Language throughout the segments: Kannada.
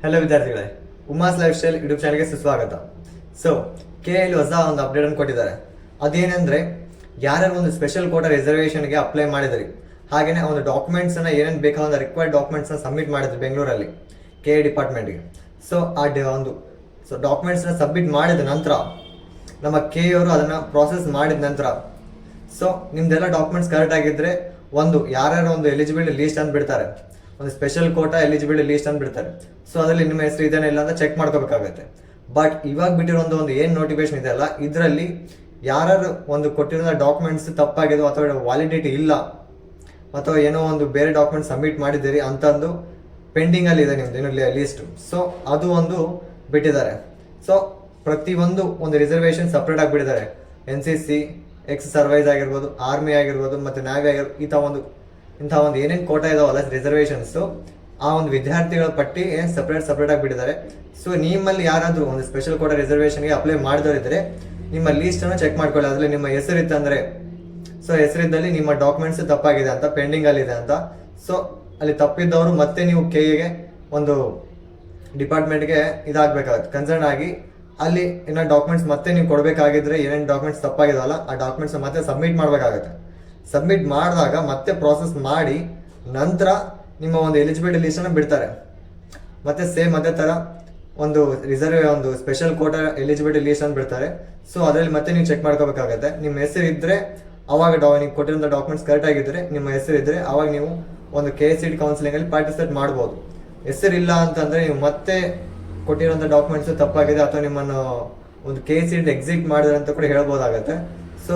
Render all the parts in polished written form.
ಹಲೋ ವಿದ್ಯಾರ್ಥಿಗಳೇ, ಉಮಾಸ್ ಲೈಫ್ ಸ್ಟೈಲ್ ಯೂಟ್ಯೂಬ್ ಚಾನಲ್ಗೆ ಸುಸ್ವಾಗತ. ಸೊ KL ಹೊಸ ಒಂದು ಅಪ್ಡೇಟ್ ಅನ್ನು ಕೊಟ್ಟಿದ್ದಾರೆ. ಅದೇನೆಂದ್ರೆ, ಯಾರ್ಯಾರು ಒಂದು ಸ್ಪೆಷಲ್ ಕೋಟಾ ರಿಸರ್ವೇಷನ್ಗೆ ಅಪ್ಲೈ ಮಾಡಿದ್ರಿ, ಹಾಗೆಯೇ ಒಂದು ಡಾಕ್ಯುಮೆಂಟ್ಸನ್ನು ಏನೇನು ಬೇಕಾದ ರಿಕ್ವೈರ್ಡ್ ಡಾಕ್ಯುಮೆಂಟ್ಸ್ನ ಸಬ್ಮಿಟ್ ಮಾಡಿದ್ರಿ ಬೆಂಗಳೂರಲ್ಲಿ KA ಡಿಪಾರ್ಟ್ಮೆಂಟ್ಗೆ. ಸೊ ಡಾಕ್ಯುಮೆಂಟ್ಸ್ನ ಸಬ್ಮಿಟ್ ಮಾಡಿದ ನಂತರ ನಮ್ಮ KA ಅವರು ಅದನ್ನು ಪ್ರಾಸೆಸ್ ಮಾಡಿದ ನಂತರ ನಿಮ್ದೆಲ್ಲ ಡಾಕ್ಯುಮೆಂಟ್ಸ್ ಕರೆಕ್ಟ್ ಆಗಿದ್ದರೆ ಯಾರ್ಯಾರು ಒಂದು ಎಲಿಜಿಬಿಲಿಟಿ ಲೀಸ್ಟ್ ಅಂತ ಬಿಡ್ತಾರೆ, ಒಂದು ಸ್ಪೆಷಲ್ ಕೋಟಾ ಎಲಿಜಿಬಿಲಿಟಿ ಲೀಸ್ಟ್ ಅಂತ ಬಿಡ್ತಾರೆ. ಸೊ ಅದರಲ್ಲಿ ನಿಮ್ಮ ಹೆಸರು ಇದೇನೆ ಇಲ್ಲ ಅಂತ ಚೆಕ್ ಮಾಡ್ಕೋಬೇಕಾಗುತ್ತೆ. ಬಟ್ ಇವಾಗ ಬಿಟ್ಟಿರೋ ಒಂದು ಏನು ನೋಟಿಫಿಕೇಶನ್ ಇದೆ ಅಲ್ಲ, ಇದರಲ್ಲಿ ಯಾರು ಒಂದು ಕೊಟ್ಟಿರೋ ಡಾಕ್ಯುಮೆಂಟ್ಸ್ ತಪ್ಪಾಗಿದೋ ಅಥವಾ ವ್ಯಾಲಿಡಿಟಿ ಇಲ್ಲ ಅಥವಾ ಏನೋ ಒಂದು ಬೇರೆ ಡಾಕ್ಯುಮೆಂಟ್ ಸಬ್ಮಿಟ್ ಮಾಡಿದ್ದೀರಿ ಅಂತಂದು ಪೆಂಡಿಂಗಲ್ಲಿ ಇದೆ ನಿಮ್ದು ಇನ್ನು ಲೀಸ್ಟು. ಸೊ ಅದು ಒಂದು ಬಿಟ್ಟಿದ್ದಾರೆ. ಸೊ ಒಂದು ರಿಸರ್ವೇಷನ್ ಸಪ್ರೇಟ್ ಆಗಿ ಬಿಟ್ಟಿದ್ದಾರೆ. NCC, ಎಕ್ಸ್ ಸರ್ವೈಸ್ ಆಗಿರ್ಬೋದು, ಆರ್ಮಿ ಆಗಿರ್ಬೋದು, ಮತ್ತು ನ್ಯಾವಿ ಆಗಿರ್ಬೋದು, ಇಂಥ ಒಂದು ಏನೇನು ಕೋಟಾ ಇದಾವಲ್ಲ ರಿಸರ್ವೇಷನ್ಸು, ಆ ಒಂದು ವಿದ್ಯಾರ್ಥಿಗಳ ಪಟ್ಟಿ ಸಪ್ರೇಟ್ ಆಗಿ ಬಿಟ್ಟಿದ್ದಾರೆ. ಸೊ ನಿಮ್ಮಲ್ಲಿ ಯಾರಾದರೂ ಒಂದು ಸ್ಪೆಷಲ್ ಕೋಟಾ ರಿಸರ್ವೇಷನ್ಗೆ ಅಪ್ಲೈ ಮಾಡಿದವರಿದ್ದರೆ ನಿಮ್ಮ ಲೀಸ್ಟನ್ನು ಚೆಕ್ ಮಾಡ್ಕೊಳ್ಳಿ. ಅದರಲ್ಲಿ ನಿಮ್ಮ ಹೆಸರಿತ್ತಂದರೆ, ಹೆಸರಿದ್ದಲ್ಲಿ ನಿಮ್ಮ ಡಾಕ್ಯುಮೆಂಟ್ಸ್ ತಪ್ಪಾಗಿದೆ ಅಂತ, ಪೆಂಡಿಂಗಲ್ಲಿದೆ ಅಂತ. ಸೊ ಅಲ್ಲಿ ತಪ್ಪಿದ್ದವರು ಮತ್ತೆ ನೀವು KAಗೆ ಒಂದು ಡಿಪಾರ್ಟ್ಮೆಂಟ್ಗೆ ಇದಾಗಬೇಕಾಗುತ್ತೆ, ಕನ್ಸರ್ನ್ ಆಗಿ ಅಲ್ಲಿ ಏನೋ ಡಾಕ್ಯುಮೆಂಟ್ಸ್ ಮತ್ತೆ ನೀವು ಕೊಡಬೇಕಾಗಿದ್ರೆ, ಏನೇನು ಡಾಕ್ಯುಮೆಂಟ್ಸ್ ತಪ್ಪಾಗಿದಾವಲ್ಲ ಆ ಡಾಕ್ಯುಮೆಂಟ್ಸ್ ಮತ್ತೆ ಸಬ್ಮಿಟ್ ಮಾಡಬೇಕಾಗುತ್ತೆ. ಸಬ್ಮಿಟ್ ಮಾಡಿದಾಗ ಮತ್ತೆ ಪ್ರಾಸೆಸ್ ಮಾಡಿ ನಂತರ ನಿಮ್ಮ ಒಂದು ಎಲಿಜಿಬಿಲಿಟಿ ಲೀಸ್ಟನ್ನು ಬಿಡ್ತಾರೆ. ಮತ್ತೆ ಸೇಮ್ ಅದೇ ಥರ ಒಂದು ಸ್ಪೆಷಲ್ ಕೋಟಾ ಎಲಿಜಿಬಿಲಿಟಿ ಲೀಸ್ಟ್ ಅಂತ ಬಿಡ್ತಾರೆ. ಸೊ ಅದರಲ್ಲಿ ಮತ್ತೆ ನೀವು ಚೆಕ್ ಮಾಡ್ಕೋಬೇಕಾಗತ್ತೆ. ನಿಮ್ಮ ಹೆಸರು ಇದ್ದರೆ ಅವಾಗ ನೀವು ಕೊಟ್ಟಿರೋ ಡಾಕ್ಯುಮೆಂಟ್ಸ್ ಕರೆಕ್ಟ್ ಆಗಿದ್ದರೆ, ನಿಮ್ಮ ಹೆಸರಿದ್ದರೆ ಅವಾಗ ನೀವು ಒಂದು KCET ಕೌನ್ಸಿಲಿಂಗಲ್ಲಿ ಪಾರ್ಟಿಸಿಪೇಟ್ ಮಾಡ್ಬೋದು. ಹೆಸರಿಲ್ಲ ಅಂತಂದರೆ ನೀವು ಮತ್ತೆ ಕೊಟ್ಟಿರೋಂಥ ಡಾಕ್ಯುಮೆಂಟ್ಸು ತಪ್ಪಾಗಿದೆ ಅಥವಾ ನಿಮ್ಮನ್ನು ಒಂದು KCET ಎಕ್ಸಿಟ್ ಮಾಡಿದ್ರೆ ಅಂತ ಕೂಡ ಹೇಳ್ಬೋದಾಗತ್ತೆ. ಸೊ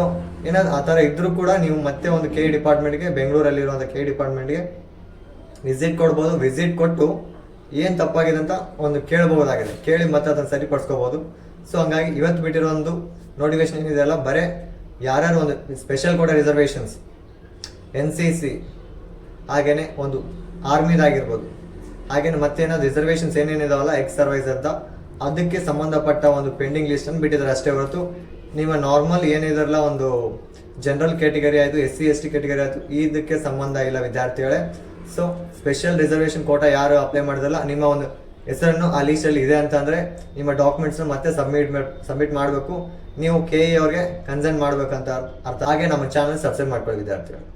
ಏನಾದ್ರು ಆ ಥರ ಇದ್ರೂ ಕೂಡ ನೀವು ಮತ್ತೆ ಒಂದು KA ಡಿಪಾರ್ಟ್ಮೆಂಟ್ಗೆ, ಬೆಂಗಳೂರಲ್ಲಿರುವಂಥ KA ಡಿಪಾರ್ಟ್ಮೆಂಟ್ಗೆ ವಿಸಿಟ್ ಕೊಡ್ಬೋದು. ವಿಸಿಟ್ ಕೊಟ್ಟು ಏನು ತಪ್ಪಾಗಿದೆ ಅಂತ ಒಂದು ಕೇಳ್ಬೋದಾಗಿದೆ, ಕೇಳಿ ಮತ್ತೆ ಅದನ್ನು ಸರಿಪಡಿಸ್ಕೋಬೋದು. ಸೊ ಹಂಗಾಗಿ ಇವತ್ತು ಬಿಟ್ಟಿರೋ ಒಂದು ನೋಟಿಫಿಕೇಶನ್ ಏನಿದೆಯಲ್ಲ, ಬರೀ ಯಾರ್ಯಾರು ಒಂದು ಸ್ಪೆಷಲ್ ಕೋಟಾ ರಿಸರ್ವೇಷನ್ಸ್ NCC ಹಾಗೇನೆ ಒಂದು ಆರ್ಮಿದಾಗಿರ್ಬೋದು, ಹಾಗೇನೆ ಮತ್ತೇನಾದ್ರು ರಿಸರ್ವೇಷನ್ಸ್ ಏನೇನಿದಾವಲ್ಲ ಎಕ್ಸ್ ಸರ್ವೈಸ್ ಅಂತ, ಅದಕ್ಕೆ ಸಂಬಂಧಪಟ್ಟ ಒಂದು ಪೆಂಡಿಂಗ್ ಲಿಸ್ಟನ್ನು ಬಿಟ್ಟಿದ್ದಾರೆ ಅಷ್ಟೇ ಹೊರತು ನಿಮ್ಮ ನಾರ್ಮಲ್ ಏನಿದಾರಲ್ಲ ಒಂದು ಜನರಲ್ ಕ್ಯಾಟಗರಿ ಆಯಿತು, SC ST ಕ್ಯಾಟಗರಿ ಆಯಿತು, ಇದಕ್ಕೆ ಸಂಬಂಧ ಇಲ್ಲ ವಿದ್ಯಾರ್ಥಿಗಳೇ. ಸೊ ಸ್ಪೆಷಲ್ ರಿಸರ್ವೇಷನ್ ಕೋಟಾ ಯಾರು ಅಪ್ಲೈ ಮಾಡಿದಲ್ಲ, ನಿಮ್ಮ ಒಂದು ಹೆಸರನ್ನು ಆ ಲೀಸ್ಟಲ್ಲಿ ಇದೆ ಅಂತಂದರೆ ನಿಮ್ಮ ಡಾಕ್ಯುಮೆಂಟ್ಸ್ನ ಮತ್ತೆ ಸಬ್ಮಿಟ್ ಮಾಡಬೇಕು. ನೀವು KA ಅವ್ರಿಗೆ ಕನ್ಸರ್ನ್ ಮಾಡಬೇಕಂತ ಅರ್ಥ. ಹಾಗೆ ನಮ್ಮ ಚಾನಲ್ ಸಬ್ಸ್ಕ್ರೈಬ್ ಮಾಡ್ಕೊಳ್ಳಿ ವಿದ್ಯಾರ್ಥಿಗಳು.